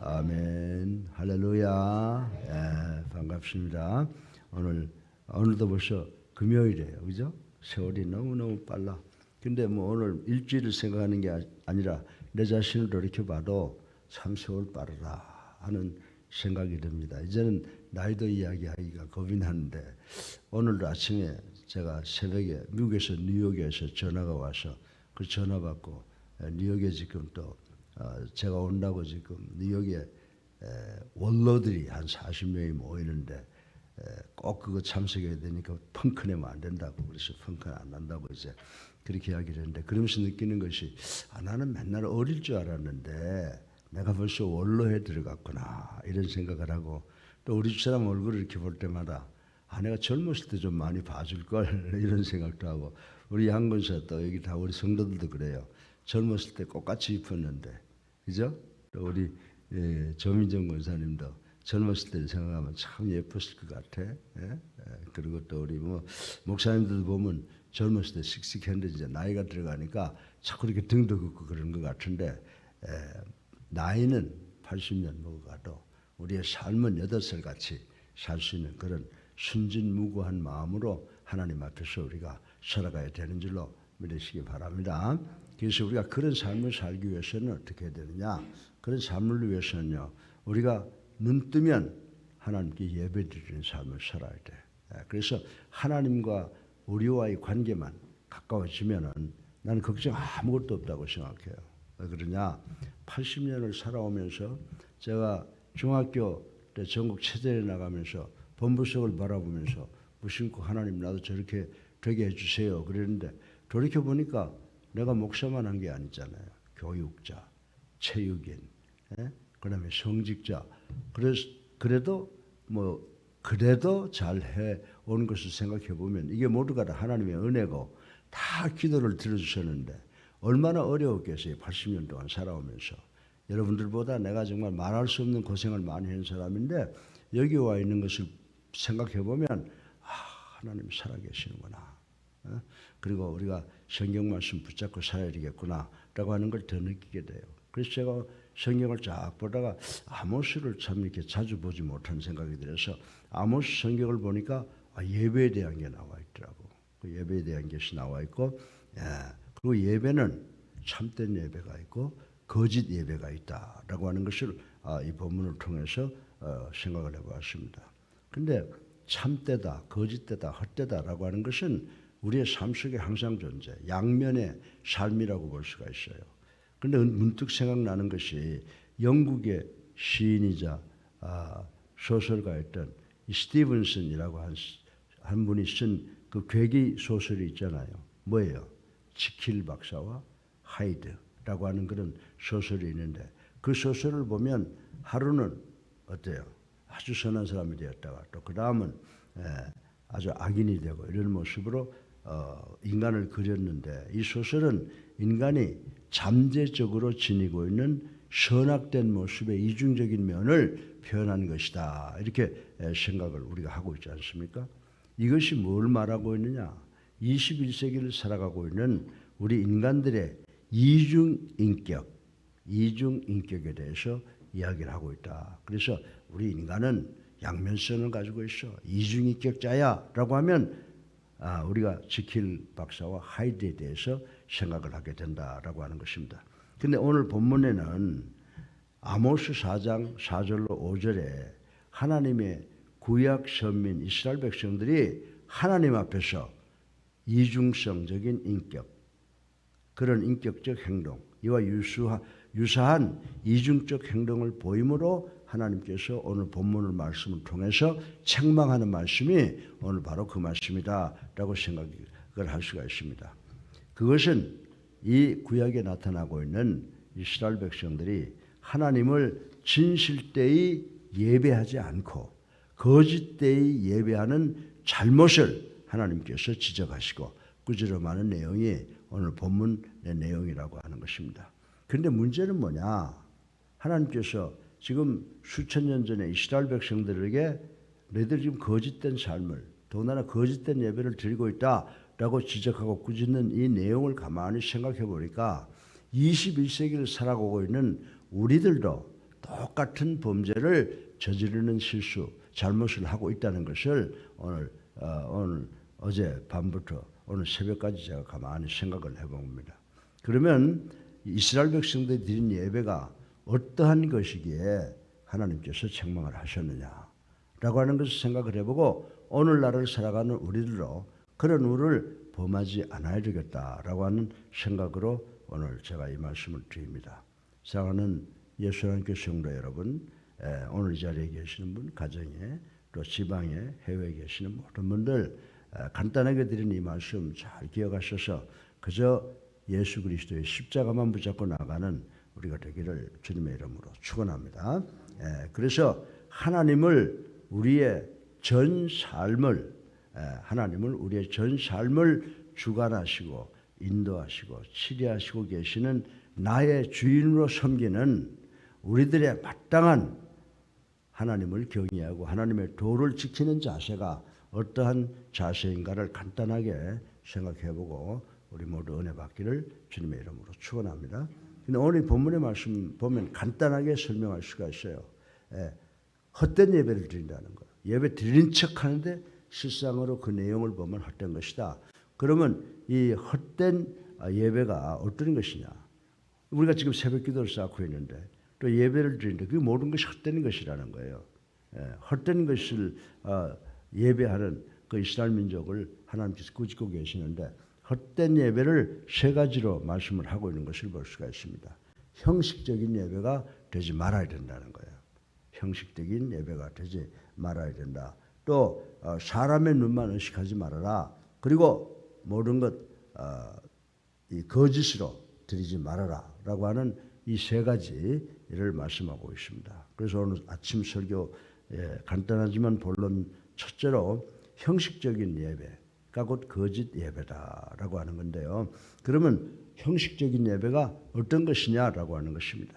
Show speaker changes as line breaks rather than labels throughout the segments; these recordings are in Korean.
아멘. 할렐루야. 반갑습니다. 오늘도 벌써 금요일이에요. 그죠? 세월이 너무너무 빨라. 근데 뭐 오늘 일주일을 생각하는 게 아니라 내 자신을 돌이켜봐도 참 세월 빠르다 하는 생각이 듭니다. 이제는 나이도 이야기하기가 겁이 나는데 오늘 아침에 제가 새벽에 미국에서 뉴욕에서 전화가 와서 그 전화 받고 뉴욕에 지금 또 제가 온다고 지금 뉴욕에 원로들이 한 40명이 모이는데 꼭 그거 참석해야 되니까 펑크내면 안 된다고 그래서 펑크 안 난다고 이제 그렇게 이야기를 했는데 그러면서 느끼는 것이 나는 맨날 어릴 줄 알았는데 내가 벌써 원로에 들어갔구나 이런 생각을 하고 또 우리 집사람 얼굴을 이렇게 볼 때마다 내가 젊었을 때 좀 많이 봐줄 걸 이런 생각도 하고 우리 양근사 또 여기 다 우리 성도들도 그래요. 젊었을 때 꽃같이 입었는데 그죠? 또 우리 조민정 권사님도 젊었을 때를 생각하면 참 예뻤을 것 같아. 그리고 또 우리 목사님들도 보면 젊었을 때 씩씩했는데 이제 나이가 들어가니까 자꾸 이렇게 등도 긋고 그런 것 같은데 나이는 80년 먹어가도 우리의 삶은 8살 같이 살 수 있는 그런 순진무구한 마음으로 하나님 앞에서 우리가 살아가야 되는 줄로 믿으시기 바랍니다. 그래서 우리가 그런 삶을 살기 위해서는 어떻게 해야 되느냐? 그런 삶을 위해서는요. 우리가 눈 뜨면 하나님께 예배드리는 삶을 살아야 돼. 그래서 하나님과 우리와의 관계만 가까워지면은 나는 걱정 아무것도 없다고 생각해요. 왜 그러냐? 80년을 살아오면서 제가 중학교 때 전국 체대에 나가면서 본부석을 바라보면서 무심코 하나님 나도 저렇게 되게 해주세요. 그랬는데 돌이켜보니까 내가 목사만 한 게 아니잖아요. 교육자, 체육인, 그다음에 성직자. 그래도 잘 해온 것을 생각해 보면 이게 모두가 다 하나님의 은혜고 다 기도를 들어주셨는데 얼마나 어려웠겠어요. 80년 동안 살아오면서. 여러분들보다 내가 정말 말할 수 없는 고생을 많이 한 사람인데 여기 와 있는 것을 생각해 보면 하나님 살아계시는구나. 그리고 우리가 성경 말씀 붙잡고 살아야 되겠구나 라고 하는 걸 더 느끼게 돼요. 그래서 제가 성경을 쫙 보다가 아모스를 참 이렇게 자주 보지 못한 생각이 들어서 아모스 성경을 보니까 예배에 대한 게 나와 있더라고. 그 예배에 대한 것이 나와 있고 그리고 예배는 참된 예배가 있고 거짓 예배가 있다라고 하는 것을 이 본문을 통해서 생각을 해보았습니다. 근데 참되다, 거짓되다, 헛되다라고 하는 것은 우리의 삶 속에 항상 존재, 양면의 삶이라고 볼 수가 있어요. 그런데 문득 생각나는 것이 영국의 시인이자 소설가였던 스티븐슨이라고 한 분이 쓴 그 괴기 소설이 있잖아요. 뭐예요? 지킬 박사와 하이드라고 하는 그런 소설이 있는데 그 소설을 보면 하루는 어때요? 아주 선한 사람이 되었다가 또 그 다음은 아주 악인이 되고 이런 모습으로 인간을 그렸는데 이 소설은 인간이 잠재적으로 지니고 있는 선악된 모습의 이중적인 면을 표현한 것이다. 이렇게 생각을 우리가 하고 있지 않습니까? 이것이 뭘 말하고 있느냐? 21세기를 살아가고 있는 우리 인간들의 이중인격에 대해서 이야기를 하고 있다. 그래서 우리 인간은 양면성을 가지고 있어. 이중인격자야 라고 하면 우리가 지킬 박사와 하이드에 대해서 생각을 하게 된다라고 하는 것입니다. 그런데 오늘 본문에는 아모스 4장 4절로 5절에 하나님의 구약 선민 이스라엘 백성들이 하나님 앞에서 이중성적인 인격, 그런 인격적 행동, 이와 유사한 이중적 행동을 보임으로 하나님께서 오늘 본문을 말씀을 통해서 책망하는 말씀이 오늘 바로 그 말씀이다라고 생각을 할 수가 있습니다. 그것은 이 구약에 나타나고 있는 이스라엘 백성들이 하나님을 진실되이 예배하지 않고 거짓되이 예배하는 잘못을 하나님께서 지적하시고 꾸지람하는 내용이 오늘 본문의 내용이라고 하는 것입니다. 그런데 문제는 뭐냐? 하나님께서 지금 수천 년 전에 이스라엘 백성들에게 너희들 지금 거짓된 삶을 더군다나 거짓된 예배를 드리고 있다라고 지적하고 꾸짖는 이 내용을 가만히 생각해 보니까 21세기를 살아가고 있는 우리들도 똑같은 범죄를 저지르는 실수, 잘못을 하고 있다는 것을 오늘 어제 밤부터 오늘 새벽까지 제가 가만히 생각을 해봅니다. 그러면 이스라엘 백성들이 드린 예배가 어떠한 것이기에 하나님께서 책망을 하셨느냐라고 하는 것을 생각을 해보고 오늘날을 살아가는 우리들로 그런 우를 범하지 않아야 되겠다라고 하는 생각으로 오늘 제가 이 말씀을 드립니다. 사랑하는 예수님께 성도 여러분, 오늘 이 자리에 계시는 분, 가정에 또 지방에 해외에 계시는 모든 분들 간단하게 드린 이 말씀 잘 기억하셔서 그저 예수 그리스도의 십자가만 붙잡고 나가는 우리가 되기를 주님의 이름으로 축원합니다. 그래서 하나님을 우리의 전 삶을 주관하시고 인도하시고 치리하시고 계시는 나의 주인으로 섬기는 우리들의 마땅한 하나님을 경외하고 하나님의 도를 지키는 자세가 어떠한 자세인가를 간단하게 생각해보고 우리 모두 은혜 받기를 주님의 이름으로 축원합니다. 근데 오늘 본문의 말씀 보면 간단하게 설명할 수가 있어요. 헛된 예배를 드린다는 거예요. 예배 드리는 척하는데 실상으로 그 내용을 보면 헛된 것이다. 그러면 이 헛된 예배가 어떤 것이냐? 우리가 지금 새벽기도를 쌓고 있는데 또 예배를 드리는데 그 모든 것이 헛된 것이라는 거예요. 헛된 것을 예배하는 그 이스라엘 민족을 하나님께서 꾸짖고 계시는데 헛된 예배를 세 가지로 말씀을 하고 있는 것을 볼 수가 있습니다. 형식적인 예배가 되지 말아야 된다는 거예요. 형식적인 예배가 되지 말아야 된다. 또 사람의 눈만 의식하지 말아라. 그리고 모든 것 이 거짓으로 드리지 말아라라고 하는 이 세 가지를 말씀하고 있습니다. 그래서 오늘 아침 설교 간단하지만 본론 첫째로 형식적인 예배가 곧 거짓 예배다라고 하는 건데요. 그러면 형식적인 예배가 어떤 것이냐라고 하는 것입니다.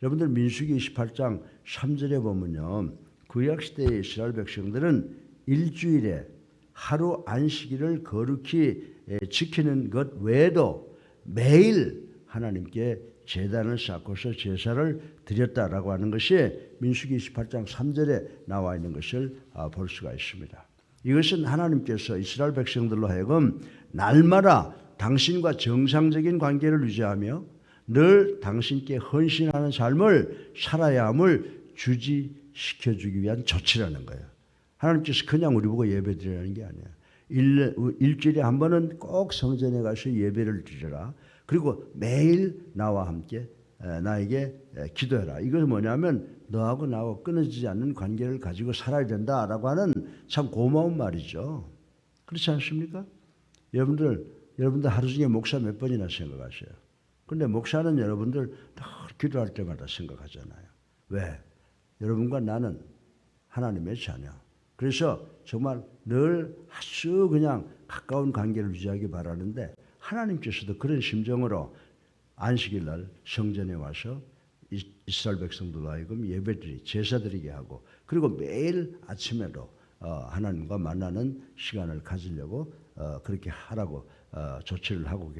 여러분들 민수기 28장 3절에 보면요. 구약시대의 이스라엘 백성들은 일주일에 하루 안식일을 거룩히 지키는 것 외에도 매일 하나님께 제단을 쌓고서 제사를 드렸다라고 하는 것이 민수기 28장 3절에 나와 있는 것을 볼 수가 있습니다. 이것은 하나님께서 이스라엘 백성들로 하여금 날마다 당신과 정상적인 관계를 유지하며 늘 당신께 헌신하는 삶을 살아야 함을 주지시켜주기 위한 조치라는 거예요. 하나님께서 그냥 우리 보고 예배 드리라는 게 아니에요. 일주일에 한 번은 꼭 성전에 가서 예배를 드려라. 그리고 매일 나와 함께 나에게 기도해라. 이것은 뭐냐면 너하고 나하고 끊어지지 않는 관계를 가지고 살아야 된다라고 하는 참 고마운 말이죠. 그렇지 않습니까? 여러분들 하루 중에 목사 몇 번이나 생각하세요? 근데 목사는 여러분들 늘 기도할 때마다 생각하잖아요. 왜? 여러분과 나는 하나님의 자녀. 그래서 정말 늘 아주 그냥 가까운 관계를 유지하기 바라는데 하나님께서도 그런 심정으로 안식일 날 성전에 와서 이스라엘 백성들로 하여금 예배드리 제사드리게 하고 그리고 매일 아침에도 하나님과 만나는 시간을 가지려고 그렇게 하라고 조치를 하고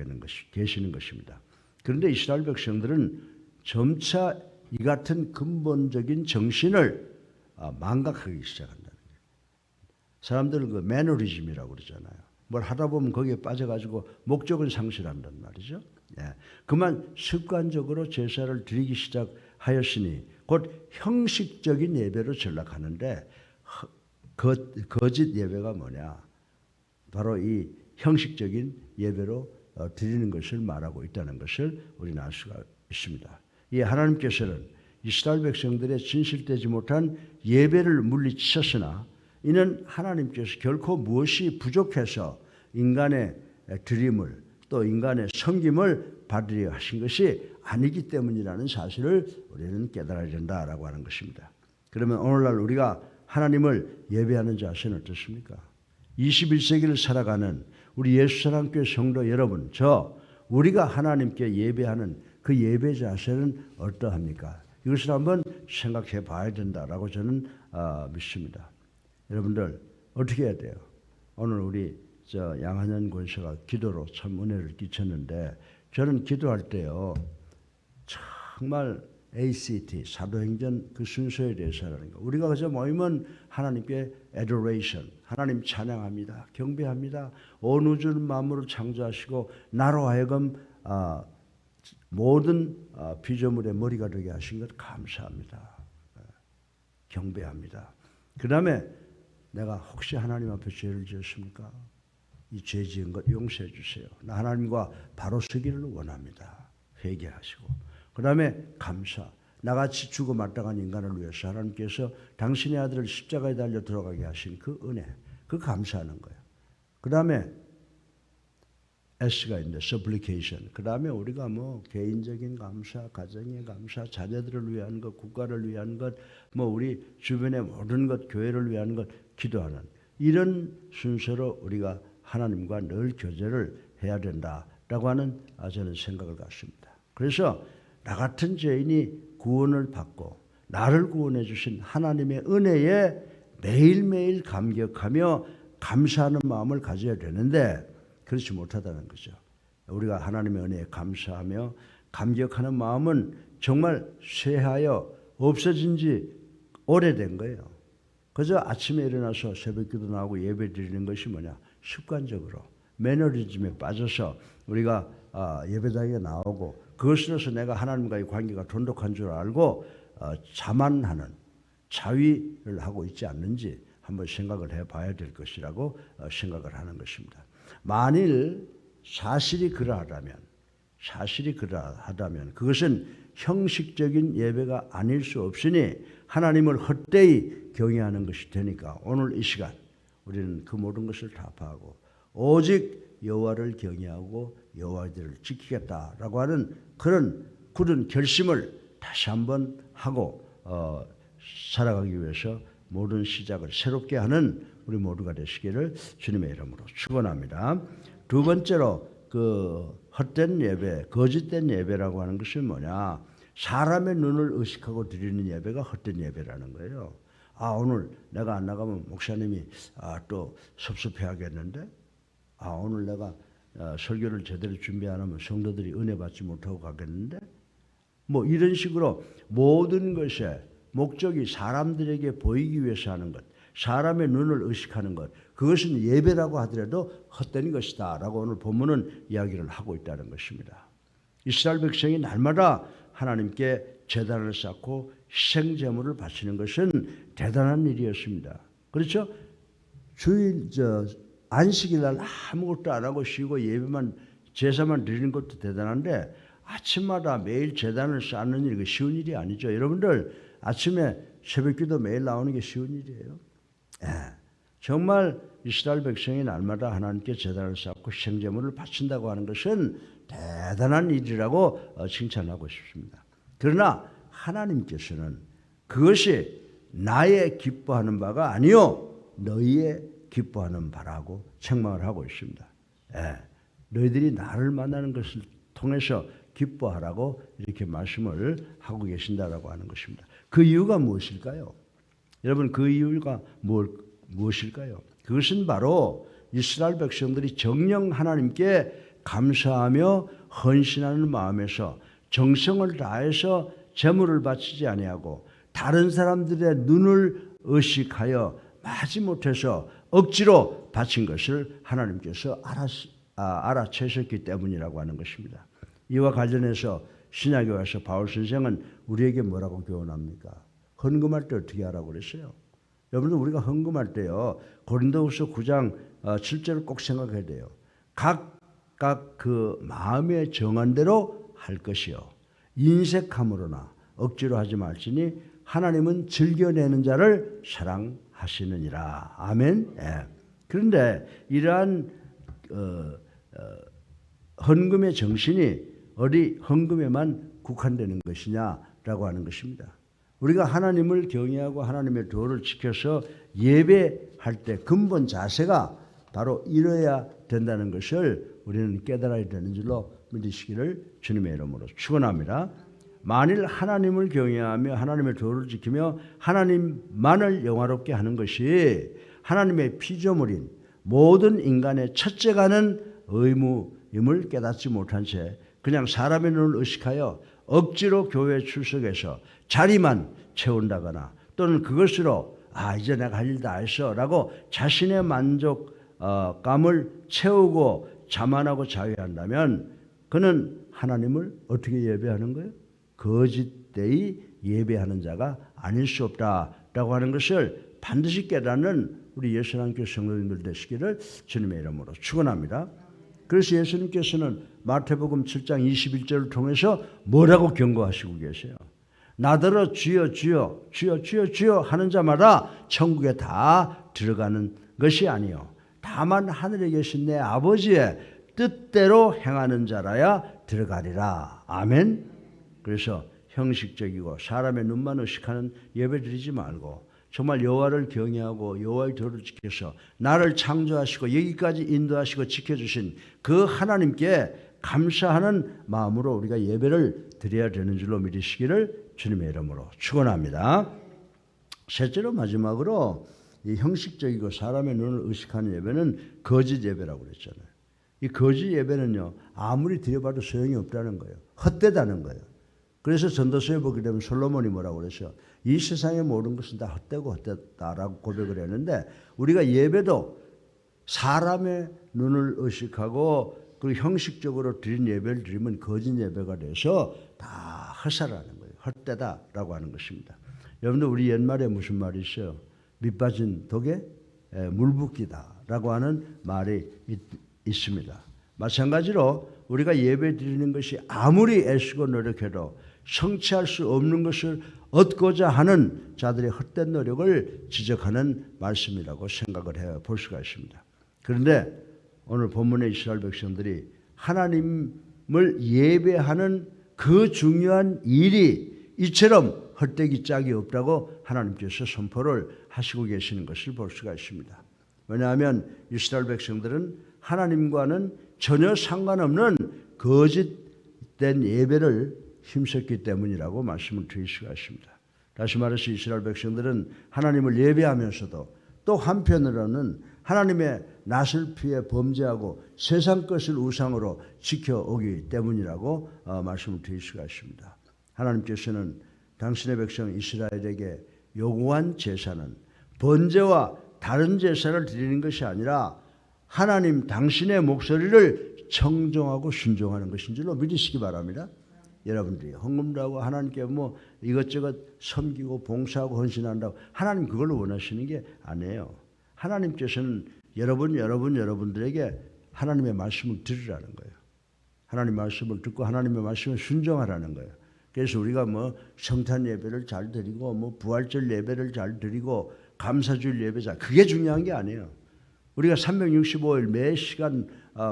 계시는 것입니다. 그런데 이스라엘 백성들은 점차 이 같은 근본적인 정신을 망각하기 시작한다는 거예요. 사람들은 그 매너리즘이라고 그러잖아요. 뭘 하다 보면 거기에 빠져가지고 목적을 상실한단 말이죠. 그만 습관적으로 제사를 드리기 시작하였으니 곧 형식적인 예배로 전락하는데 거짓 예배가 뭐냐? 바로 이 형식적인 예배로 드리는 것을 말하고 있다는 것을 우리는 알 수가 있습니다. 이 하나님께서는 이스라엘 백성들의 진실되지 못한 예배를 물리치셨으나 이는 하나님께서 결코 무엇이 부족해서 인간의 드림을 또 인간의 섬김을 받으려 하신 것이 아니기 때문이라는 사실을 우리는 깨달아야 된다라고 하는 것입니다. 그러면 오늘날 우리가 하나님을 예배하는 자세는 어떻습니까? 21세기를 살아가는 우리 예수사랑교회 성도 여러분, 우리가 하나님께 예배하는 그 예배 자세는 어떠합니까? 이것을 한번 생각해 봐야 된다라고 저는 믿습니다. 여러분들 어떻게 해야 돼요? 오늘 우리 양한현 권사가 기도로 참 은혜를 끼쳤는데 저는 기도할 때요 정말 ACT 사도행전 그 순서에 대해서 하는 거. 우리가 그저 모이면 하나님께 adoration, 하나님 찬양합니다, 경배합니다. 온 우주를 마음으로 창조하시고 나로 하여금 모든 피조물의 머리가 되게 하신 것 감사합니다, 경배합니다. 그 다음에 내가 혹시 하나님 앞에 죄를 지었습니까? 이 죄 지은 것 용서해 주세요. 나 하나님과 바로 서기를 원합니다. 회개하시고 그 다음에 감사. 나같이 죽어 마땅한 인간을 위해서 하나님께서 당신의 아들을 십자가에 달려 들어가게 하신 그 은혜, 그 감사하는 거예요. 그 다음에 S가 있는데 supplication. 그 다음에 우리가 뭐 개인적인 감사, 가정의 감사, 자녀들을 위한 것, 국가를 위한 것, 뭐 우리 주변의 모든 것, 교회를 위한 것 기도하는 이런 순서로 우리가 하나님과 늘 교제를 해야 된다라고 하는 저는 생각을 갖습니다. 그래서 나 같은 죄인이 구원을 받고 나를 구원해 주신 하나님의 은혜에 매일매일 감격하며 감사하는 마음을 가져야 되는데 그렇지 못하다는 거죠. 우리가 하나님의 은혜에 감사하며 감격하는 마음은 정말 쇠하여 없어진 지 오래된 거예요. 그저 아침에 일어나서 새벽기도 나오고 예배 드리는 것이 뭐냐? 습관적으로 매너리즘에 빠져서 우리가 예배당에 나오고 그것으로서 내가 하나님과의 관계가 돈독한 줄 알고 자만하는 자위를 하고 있지 않는지 한번 생각을 해봐야 될 것이라고 생각을 하는 것입니다. 만일 사실이 그러하다면 그것은 형식적인 예배가 아닐 수 없으니 하나님을 헛되이 경외하는 것이 되니까 오늘 이 시간 우리는 그 모든 것을 타파하고 오직 여호와를 경외하고 여호와의 대를 지키겠다라고 하는 그런 굳은 결심을 다시 한번 하고 살아가기 위해서 모든 시작을 새롭게 하는 우리 모두가 되시기를 주님의 이름으로 축원합니다. 두 번째로 그 헛된 예배, 거짓된 예배라고 하는 것은 뭐냐? 사람의 눈을 의식하고 드리는 예배가 헛된 예배라는 거예요. 오늘 내가 안 나가면 목사님이 또 섭섭해하겠는데? 오늘 내가 설교를 제대로 준비 안 하면 성도들이 은혜 받지 못하고 가겠는데? 뭐 이런 식으로 모든 것의 목적이 사람들에게 보이기 위해서 하는 것, 사람의 눈을 의식하는 것, 그것은 예배라고 하더라도 헛된 것이다 라고 오늘 본문은 이야기를 하고 있다는 것입니다. 이스라엘 백성이 날마다 하나님께 제단을 쌓고 희생제물을 바치는 것은 대단한 일이었습니다. 그렇죠? 주일 안식일 날 아무것도 안 하고 쉬고 예배만 제사만 드리는 것도 대단한데 아침마다 매일 제단을 쌓는 일이 쉬운 일이 아니죠. 여러분들 아침에 새벽기도 매일 나오는 게 쉬운 일이에요. 정말 이스라엘 백성이 날마다 하나님께 제단을 쌓고 희생제물을 바친다고 하는 것은 대단한 일이라고 칭찬하고 싶습니다. 그러나 하나님께서는 그것이 나의 기뻐하는 바가 아니요 너희의 기뻐하는 바라고 책망을 하고 있습니다. 너희들이 나를 만나는 것을 통해서 기뻐하라고 이렇게 말씀을 하고 계신다라고 하는 것입니다. 그 이유가 무엇일까요? 여러분 그 이유가 무엇일까요? 그것은 바로 이스라엘 백성들이 정녕 하나님께 감사하며 헌신하는 마음에서 정성을 다해서 제물을 바치지 아니하고 다른 사람들의 눈을 의식하여 마지못해서 억지로 바친 것을 하나님께서 알아채셨기 때문이라고 하는 것입니다. 이와 관련해서 신약에 와서 바울 선생은 우리에게 뭐라고 교훈합니까? 헌금할 때 어떻게 하라고 그랬어요? 여러분들 우리가 헌금할 때요. 고린도후서 9장 7절을 꼭 생각해야 돼요. 각각 그 마음에 정한 대로 할 것이요. 인색함으로나 억지로 하지 말지니 하나님은 즐겨내는 자를 사랑하시느니라. 아멘. 그런데 이러한 헌금의 정신이 어디 헌금에만 국한되는 것이냐라고 하는 것입니다. 우리가 하나님을 경외하고 하나님의 도를 지켜서 예배할 때 근본 자세가 바로 이뤄야 된다는 것을 우리는 깨달아야 되는 줄로 믿으시기를 주님의 이름으로 축원합니다. 만일 하나님을 경외하며 하나님의 도를 지키며 하나님만을 영화롭게 하는 것이 하나님의 피조물인 모든 인간의 첫째가는 의무임을 깨닫지 못한 채 그냥 사람의 눈을 의식하여 억지로 교회에 출석해서 자리만 채운다거나 또는 그것으로 이제 내가 할 일 다 했어 라고 자신의 만족감을 채우고 자만하고 자유한다면 그는 하나님을 어떻게 예배하는 거예요? 거짓되이 예배하는 자가 아닐 수 없다라고 하는 것을 반드시 깨닫는 우리 예수님교 성도님들 되시기를 주님의 이름으로 축원합니다. 그래서 예수님께서는 마태복음 7장 21절을 통해서 뭐라고 경고하시고 계세요? 나더러 주여 주여 주여 주여 주여 하는 자마다 천국에 다 들어가는 것이 아니요 다만 하늘에 계신 내 아버지의 뜻대로 행하는 자라야 들어가리라. 아멘. 그래서 형식적이고 사람의 눈만 의식하는 예배 드리지 말고 정말 여호와를 경외하고 여호와의 도를 지켜서 나를 창조하시고 여기까지 인도하시고 지켜주신 그 하나님께 감사하는 마음으로 우리가 예배를 드려야 되는 줄로 믿으시기를 주님의 이름으로 축원합니다. 셋째로 마지막으로 이 형식적이고 사람의 눈을 의식하는 예배는 거짓 예배라고 그랬잖아요. 이 거짓 예배는요 아무리 드려봐도 소용이 없다는 거예요. 헛되다는 거예요. 그래서 전도서에 보게 되면 솔로몬이 뭐라고 그랬어요? 이 세상의 모든 것은 다 헛되고 헛되다라고 고백을 했는데 우리가 예배도 사람의 눈을 의식하고 그 형식적으로 드린 예배를 드리면 거짓 예배가 돼서 다 헛살하는 거예요. 헛되다라고 하는 것입니다. 여러분들 우리 옛말에 무슨 말이 있어요? 밑빠진 독에 물 붓기다라고 하는 말이 있습니다. 마찬가지로 우리가 예배 드리는 것이 아무리 애쓰고 노력해도 성취할 수 없는 것을 얻고자 하는 자들의 헛된 노력을 지적하는 말씀이라고 생각을 해볼 수가 있습니다. 그런데 오늘 본문의 이스라엘 백성들이 하나님을 예배하는 그 중요한 일이 이처럼 헛되기 짝이 없다고 하나님께서 선포를 하시고 계시는 것을 볼 수가 있습니다. 왜냐하면 이스라엘 백성들은 하나님과는 전혀 상관없는 거짓된 예배를 힘썼기 때문이라고 말씀을 드릴 수가 있습니다. 다시 말해서 이스라엘 백성들은 하나님을 예배하면서도 또 한편으로는 하나님의 낯을 피해 범죄하고 세상 것을 우상으로 지켜오기 때문이라고 말씀을 드릴 수가 있습니다. 하나님께서는 당신의 백성 이스라엘에게 요구한 제사는 번제와 다른 제사를 드리는 것이 아니라 하나님 당신의 목소리를 청종하고 순종하는 것인 줄로 믿으시기 바랍니다. 여러분들이 헌금도 하고 하나님께 뭐 이것저것 섬기고 봉사하고 헌신한다고 하나님 그걸로 원하시는 게 아니에요. 하나님께서는 여러분들에게 하나님의 말씀을 들으라는 거예요. 하나님 말씀을 듣고 하나님의 말씀을 순종하라는 거예요. 그래서 우리가 뭐 성탄 예배를 잘 드리고 뭐 부활절 예배를 잘 드리고 감사주일 예배 잘 그게 중요한 게 아니에요. 우리가 365일 매 시간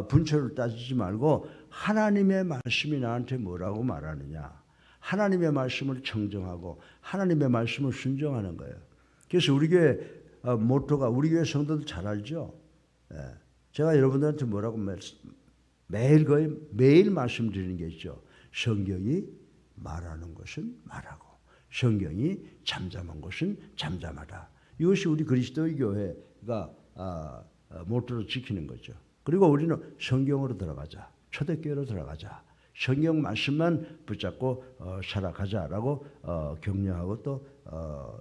분초를 따지지 말고 하나님의 말씀이 나한테 뭐라고 말하느냐. 하나님의 말씀을 청정하고 하나님의 말씀을 순종하는 거예요. 그래서 우리 교회 모토가 우리 교회 성도들 잘 알죠. 제가 여러분들한테 뭐라고 매일 말씀드리는 게 있죠. 성경이 말하는 것은 말하고 성경이 잠잠한 것은 잠잠하다. 이것이 우리 그리스도의 교회가 모토로 지키는 거죠. 그리고 우리는 성경으로 들어가자. 초대교회로 들어가자. 성경 말씀만 붙잡고 살아가자라고 격려하고 또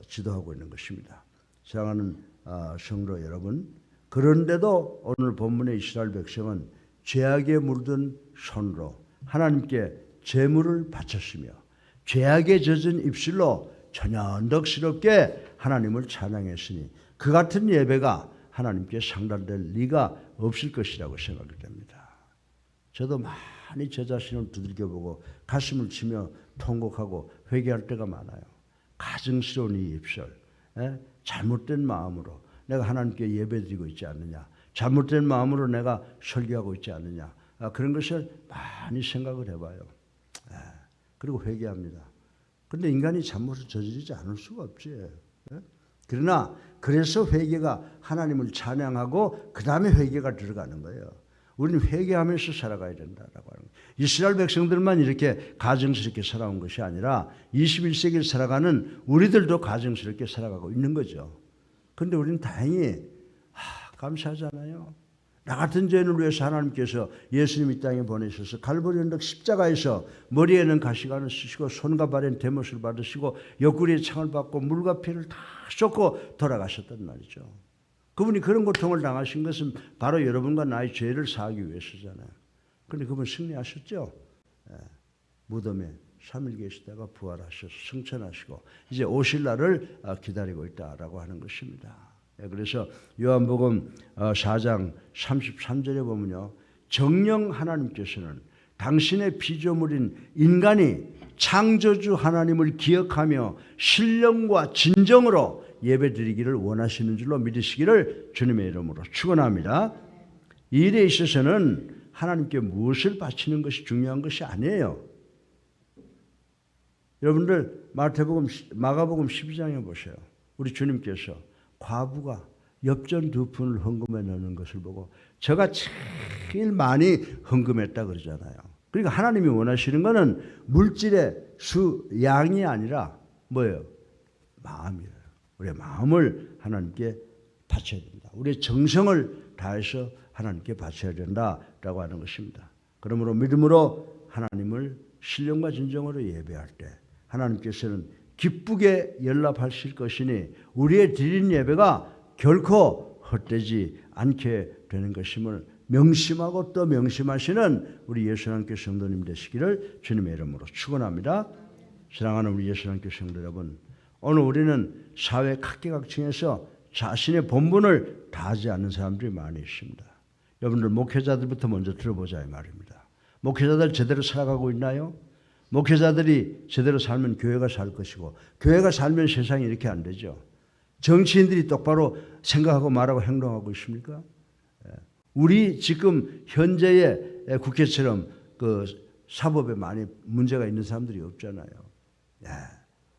지도하고 있는 것입니다. 사랑하는 성도 여러분, 그런데도 오늘 본문의 이스라엘 백성은 죄악에 물든 손으로 하나님께 제물을 바쳤으며 죄악에 젖은 입술로 천연덕스럽게 하나님을 찬양했으니 그 같은 예배가 하나님께 상달될 리가 없을 것이라고 생각이 됩니다. 저도 많이 제 자신을 두들겨보고 가슴을 치며 통곡하고 회개할 때가 많아요. 가증스러운 이 입술, 잘못된 마음으로 내가 하나님께 예배드리고 있지 않느냐, 잘못된 마음으로 내가 설교하고 있지 않느냐, 그런 것을 많이 생각을 해봐요. 그리고 회개합니다. 그런데 인간이 잘못을 저지르지 않을 수가 없지. 그러나 그래서 회개가 하나님을 찬양하고 그 다음에 회개가 들어가는 거예요. 우리는 회개하면서 살아가야 된다라고 하는 거예요. 이스라엘 백성들만 이렇게 가증스럽게 살아온 것이 아니라 21세기를 살아가는 우리들도 가증스럽게 살아가고 있는 거죠. 그런데 우리는 다행히 감사하잖아요. 나 같은 죄인을 위해서 하나님께서 예수님 이 땅에 보내셔서 갈보리 언덕 십자가에서 머리에는 가시관을 쓰시고 손과 발에는 대못을 받으시고 옆구리에 창을 받고 물과 피를 다 쏟고 돌아가셨단 말이죠. 그분이 그런 고통을 당하신 것은 바로 여러분과 나의 죄를 사하기 위해서잖아요. 그런데 그분 승리하셨죠. 무덤에 3일 계시다가 부활하셔서 승천하시고 이제 오실 날을 기다리고 있다라고 하는 것입니다. 그래서 요한복음 4장 33절에 보면요, 정녕 하나님께서는 당신의 피조물인 인간이 창조주 하나님을 기억하며 신령과 진정으로 예배드리기를 원하시는 줄로 믿으시기를 주님의 이름으로 축원합니다. 이 일에 있어서는 하나님께 무엇을 바치는 것이 중요한 것이 아니에요. 여러분들 마가복음 12장에 보세요. 우리 주님께서 과부가 엽전 2푼을 헌금해 넣는 것을 보고 저가 제일 많이 헌금했다 그러잖아요. 그러니까 하나님이 원하시는 것은 물질의 양이 아니라 뭐예요? 마음이에요. 우리의 마음을 하나님께 바쳐야 된다. 우리의 정성을 다해서 하나님께 바쳐야 된다라고 하는 것입니다. 그러므로 믿음으로 하나님을 신령과 진정으로 예배할 때 하나님께서는 기쁘게 연락하실 것이니 우리의 드린 예배가 결코 헛되지 않게 되는 것임을 명심하고 또 명심하시는 우리 예수님께 성도님 되시기를 주님의 이름으로 축원합니다. 사랑하는 우리 예수님께 성도 여러분, 오늘 우리는 사회 각계각층에서 자신의 본분을 다하지 않는 사람들이 많이 있습니다. 여러분들 목회자들부터 먼저 들어보자 이 말입니다. 목회자들 제대로 살아가고 있나요? 목회자들이 제대로 살면 교회가 살 것이고 교회가 살면 세상이 이렇게 안 되죠. 정치인들이 똑바로 생각하고 말하고 행동하고 있습니까? 우리 지금 현재의 국회처럼 그 사법에 많이 문제가 있는 사람들이 없잖아요.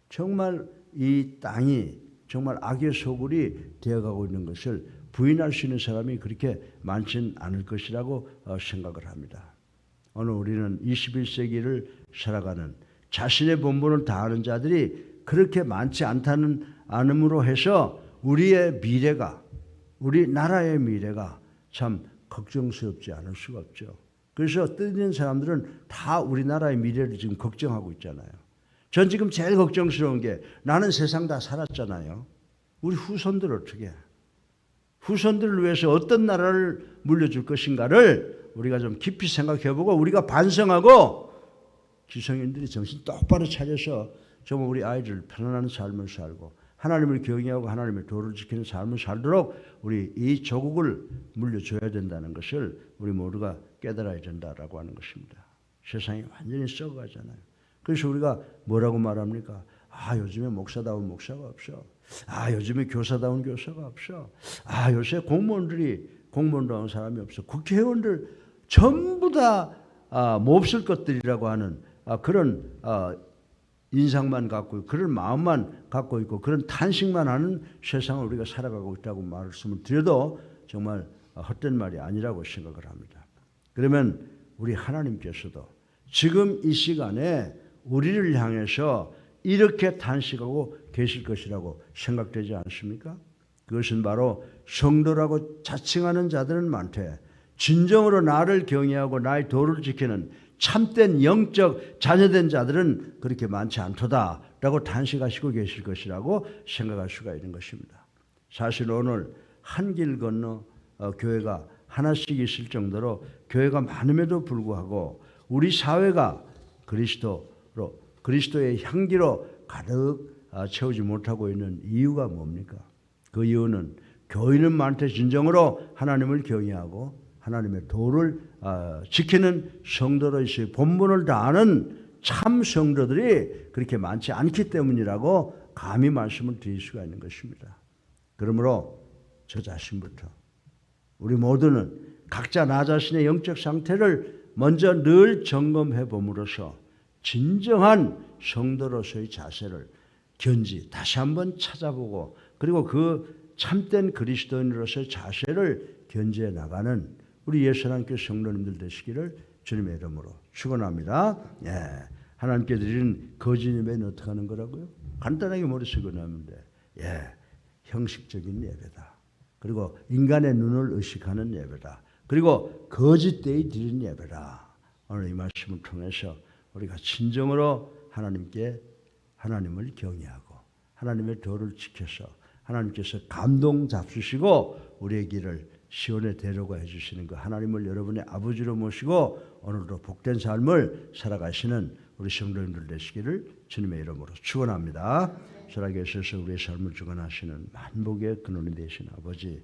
정말 이 땅이 정말 악의 소굴이 되어가고 있는 것을 부인할 수 있는 사람이 그렇게 많지는 않을 것이라고 생각을 합니다. 오늘 우리는 21세기를 살아가는 자신의 본분을 다하는 자들이 그렇게 많지 않음으로 해서 우리의 미래가, 우리 나라의 미래가 참 걱정스럽지 않을 수가 없죠. 그래서 뜨는 사람들은 다 우리나라의 미래를 지금 걱정하고 있잖아요. 전 지금 제일 걱정스러운 게 나는 세상 다 살았잖아요. 우리 후손들 어떻게 해? 후손들을 위해서 어떤 나라를 물려줄 것인가를 우리가 좀 깊이 생각해보고 우리가 반성하고 기성인들이 정신 똑바로 차려서 정말 우리 아이들 편안한 삶을 살고 하나님을 경외하고 하나님의 도를 지키는 삶을 살도록 우리 이 조국을 물려줘야 된다는 것을 우리 모두가 깨달아야 된다라고 하는 것입니다. 세상이 완전히 썩어가잖아요. 그래서 우리가 뭐라고 말합니까? 요즘에 목사다운 목사가 없어. 요즘에 교사다운 교사가 없어. 요새 공무원다운 사람이 없어. 국회의원들 전부 다 몹쓸 것들이라고 하는 그런 인상만 갖고 그런 마음만 갖고 있고 그런 탄식만 하는 세상을 우리가 살아가고 있다고 말씀을 드려도 정말 헛된 말이 아니라고 생각을 합니다. 그러면 우리 하나님께서도 지금 이 시간에 우리를 향해서 이렇게 탄식하고 계실 것이라고 생각되지 않습니까? 그것은 바로 성도라고 자칭하는 자들은 많되 진정으로 나를 경외하고 나의 도를 지키는 참된 영적 자녀된 자들은 그렇게 많지 않도다라고 탄식하시고 계실 것이라고 생각할 수가 있는 것입니다. 사실 오늘 한 길 건너 교회가 하나씩 있을 정도로 교회가 많음에도 불구하고 우리 사회가 그리스도의 향기로 가득 채우지 못하고 있는 이유가 뭡니까? 그 이유는 교인은 많되 진정으로 하나님을 경외하고 하나님의 도를 지키는 성도로서의 본분을 다하는 참 성도들이 그렇게 많지 않기 때문이라고 감히 말씀을 드릴 수가 있는 것입니다. 그러므로 저 자신부터 우리 모두는 각자 나 자신의 영적 상태를 먼저 늘 점검해 봄으로써 진정한 성도로서의 자세를 다시 한번 찾아보고 그리고 그 참된 그리스도인으로서의 자세를 견지해 나가는 우리 예수 하나님께 성도님들 되시기를 주님의 이름으로 축원합니다. 하나님께 드리는 거짓 예배는 어떻게 하는 거라고요? 간단하게 머릿속에 넣으면 돼. 형식적인 예배다. 그리고 인간의 눈을 의식하는 예배다. 그리고 거짓 대의 드리는 예배라. 오늘 이 말씀을 통해서 우리가 진정으로 하나님을 경외하고 하나님의 도를 지켜서 하나님께서 감동 잡수시고 우리의 길을 시온에 데려가 해주시는 그 하나님을 여러분의 아버지로 모시고 오늘도 복된 삶을 살아가시는 우리 성도님들 되시기를 주님의 이름으로 축원합니다. 살아계셔서 우리의 삶을 주관하시는 만복의 근원이 되신 아버지,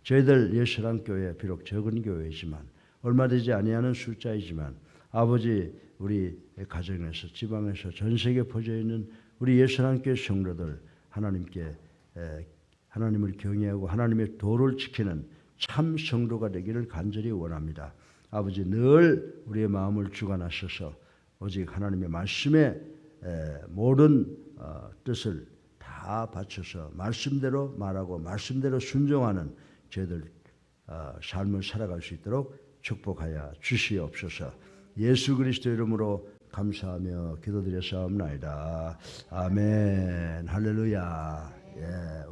저희들 예수랑교회 비록 적은 교회이지만 얼마 되지 아니하는 숫자이지만 아버지, 우리 가정에서 지방에서 전 세계에 퍼져 있는 우리 예수랑교회 성도들 하나님을 경외하고 하나님의 도를 지키는 참 성도가 되기를 간절히 원합니다. 아버지, 늘 우리의 마음을 주관하셔서 오직 하나님의 말씀에 모든 뜻을 다 바쳐서 말씀대로 말하고 말씀대로 순종하는 저희들 삶을 살아갈 수 있도록 축복하여 주시옵소서. 예수 그리스도 이름으로 감사하며 기도드렸사옵나이다. 아멘. 할렐루야. 예.